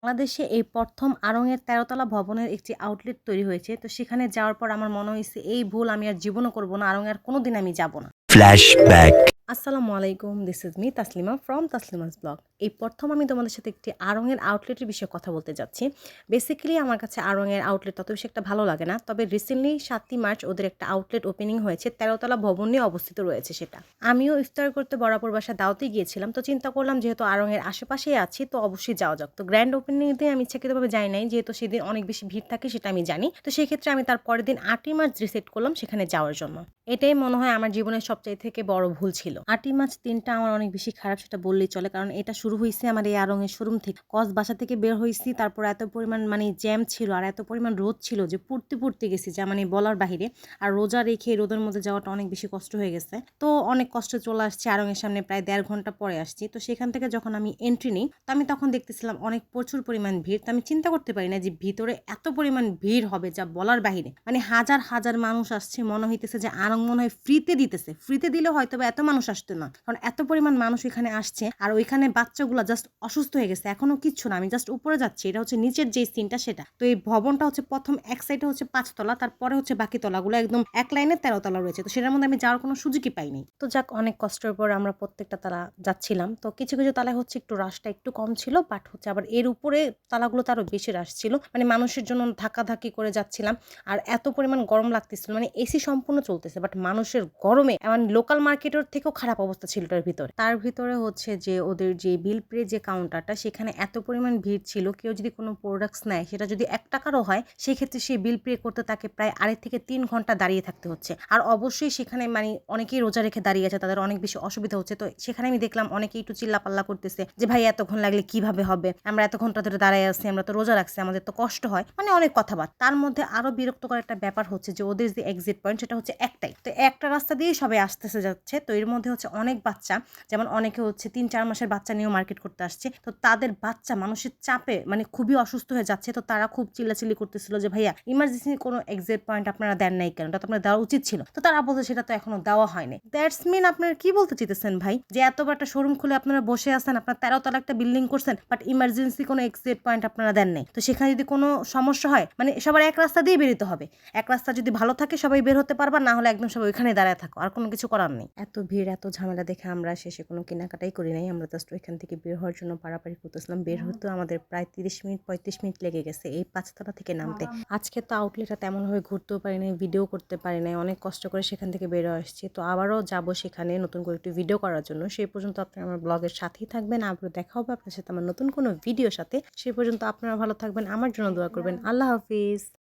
বাংলাদেশে এই প্রথম আড়ং-এর ১৩ তলা ভবনের একটি আউটলেট তৈরি হয়েছে। তো সেখানে যাওয়ার পর আমার মনে হইছে এই ভুল আমি আর জীবনও করব না। আড়ং-এ আর কোনোদিন আমি যাব না। Flashback. আসসালামু আলাইকুম, this is me Taslima from Taslima's blog. এই প্রথম আমি তোমাদের সাথে একটি আড়ং-এর আউটলেটের বিষয়ে কথা বলতে যাচ্ছি। বেসিক্যালি আমার কাছে আড়ং-এর আউটলেট তত বেশি একটা ভালো লাগে না। তবে রিসেন্টলি ৭ই মার্চ ওদের একটা আউটলেট ওপেনিং হয়েছে, ১৩ তলা ভবন নিয়ে অবস্থিত রয়েছে সেটা। আমিও ইফতার করতে বরাবর বাসায় দাওয়াতে গিয়েছিলাম। তো চিন্তা করলাম যেহেতু আড়ং-এর আশেপাশেই আছি তো অবশ্যই যাওয়া যাক। তো গ্র্যান্ড ওপেনিং এ আমি ইচ্ছাকৃতভাবে যাই নাই, যেহেতু সেদিন অনেক বেশি ভিড় থাকে সেটা আমি জানি। তো সেক্ষেত্রে আমি তার পরের দিন ৮ই মার্চ ডিসাইড করলাম সেখানে যাওয়ার জন্য। এটাই মনে হয় আমার জীবনের সবচাইতে থেকে বড় ভুল ছিল। ৮ই মার্চ দিনটা আমার অনেক বেশি খারাপ সেটা বললেই চলে। কারণ এটা শুরু হইছে আমার এই আড়ং-এর শোরুম থেকে। বাসা থেকে বের হইছি, তারপর এত পরিমাণ জ্যাম ছিল আর এত পরিমাণ রোদ ছিল যে পুড়তে গেছি, যা বলার বাহিরে। আর রোজা রেখে রোদের মধ্যে যাওয়াটা অনেক বেশি কষ্ট হয়ে গেছে। তো অনেক কষ্টে চলে আসছি আড়ং-এর সামনে, প্রায় ১.৫ ঘন্টা পরে আসছি। তো সেখান থেকে যখন আমি এন্ট্রি নিই তো আমি তখন দেখতেছিলাম প্রচুর পরিমাণ ভিড়। তো আমি চিন্তা করতে পারি না যে ভিতরে এত পরিমাণ ভিড় হবে যা বলার বাহিরে। হাজার হাজার মানুষ আসছে, মনে হইতেছে যে আড়ং মনে হয় ফ্রিতে দিতেছে। ফ্রিতে দিলে হয়তো বা এত মানুষ আসতো না, কারণ এত পরিমাণ মানুষ এখানে আসছে। আর ওইখানে বাচ্চাগুলো জাস্ট অসুস্থ হয়ে গেছে, এখনো কিচ্ছু না। আমি জাস্ট উপরে যাচ্ছি, এটা হচ্ছে নিচের যে সিনটা সেটা। তো এই ভবনটা হচ্ছে প্রথম এক সাইডে হচ্ছে ৫ তলা, তারপরে হচ্ছে বাকি তলাগুলো একদম এক লাইনে ১৩ তলা রয়েছে। তো সেটার মধ্যে আমি যাওয়ার কোনো সুযোগই পাইনি। তো যাক, অনেক কষ্টের পর আমরা প্রত্যেকটা তালা যাচ্ছিলাম। তো কিছু কিছু তালায় হচ্ছে একটু রাশটা একটু কম ছিল, বাট হচ্ছে আবার এর উপরে তালাগুলোতে আরো বেশি রাশ ছিল। মানুষের জন্য ধাক্কাধাক্কি করে যাচ্ছিলাম। আর এত পরিমাণ গরম লাগতেছিল, এসি সম্পূর্ণ চলতেছে, বাট মানুষের গরমে লোকাল মার্কেটের থেকেও খারাপ অবস্থা ছিল তার ভিতরে। তার ভিতরে হচ্ছে যে ওদের যে বিল পে যে কাউন্টারটা, সেখানে এত পরিমাণ ভিড় ছিল, কেউ যদি কোনো প্রোডাক্টস নেয় সেটা যদি ১ টাকারও হয়, সেক্ষেত্রে সে বিল পে করতে তাকে প্রায় ২.৫ থেকে ৩ ঘন্টা দাঁড়িয়ে থাকতে হচ্ছে। আর অবশ্যই সেখানে অনেকেই রোজা রেখে দাঁড়িয়ে আছে, তাদের অনেক বেশি অসুবিধা হচ্ছে। তো সেখানে আমি দেখলাম অনেকেই একটু চিল্লাপাল্লা করতেছে যে ভাই এতক্ষণ লাগলে কিভাবে হবে, আমরা এত ঘন্টা ধরে দাঁড়ায় আছি, আমরা তো রোজা রাখছি, আমাদের তো কষ্ট হয়, অনেক কথাবার্তা। তার মধ্যে আরো বিরক্তকর একটা ব্যাপার হচ্ছে যে ওদের যে এক্সিট পয়েন্ট সেটা হচ্ছে একটাই। তো একটা রাস্তা দিয়ে সবাই আসতেছে যাচ্ছে। তো এর মধ্যে হচ্ছে অনেক বাচ্চা, যেমন অনেকে হচ্ছে ৩-৪ মাসের বাচ্চা নিয়েও মার্কেট করতে আসছে। তো তাদের বাচ্চা মানুষের চাপে খুবই অসুস্থ হয়ে যাচ্ছে। তো তারা খুব চিল্লাচিল্লি করতেছিল যে ভাইয়া ইমার্জেন্সি কোনো এক্সিট পয়েন্ট আপনারা দেন নাই কেন, এটা তো আপনার দেওয়া উচিত ছিল। তো তারা বলছে সেটা তো এখনো দেওয়া হয়নি। দ্যাটস মিন আপনারা কি বলতে চাইতেছেন ভাই, যে এত বড় একটা শোরুম খুলে আপনারা বসে আছেন, আপনার ১৩ তলা একটা বিল্ডিং করছেন, বাট ইমার্জেন্সি কোনো এক্সিট পয়েন্ট আপনারা দেন নাই। তো সেখানে যদি কোনো সমস্যা হয়, সবার এক রাস্তা দিয়ে বেরোতে হবে। এক রাস্তা যদি ভালো থাকে সবাই বের হতে পারবা, না হলে একদম সবাই ওইখানে দাঁড়ায় থাকো, আর কোনো কিছু করার নেই। এত ভিড় এত ঝামেলা দেখে আমরা শেষে কোনো কেনাকাটাই করি নাই। আমরা জাস্ট ওইখান থেকে বের হওয়ার জন্য পাড়াপাড়ি করতেছিলাম। বের হতে আমাদের প্রায় ৩০ মিনিট ৩৫ মিনিট লেগে গেছে এই ৫ তলা থেকে নামতে। আজকে তো আউটলেটটা তেমনভাবে ঘুরতেও পারি নাই, ভিডিও করতে পারি নাই, অনেক কষ্ট করে সেখান থেকে বের আসছি। তো আবারও যাব সেখানে নতুন করে একটু ভিডিও করার জন্য। সেই পর্যন্ত আপনারা আমার ব্লগের সাথেই থাকবেন। আবারও দেখা হবে আপনার সাথে আমার নতুন কোনো ভিডিওর সাথে। সেই পর্যন্ত আপনারা ভালো থাকবেন, আমার জন্য দোয়া করবেন। আল্লাহ হাফিজ।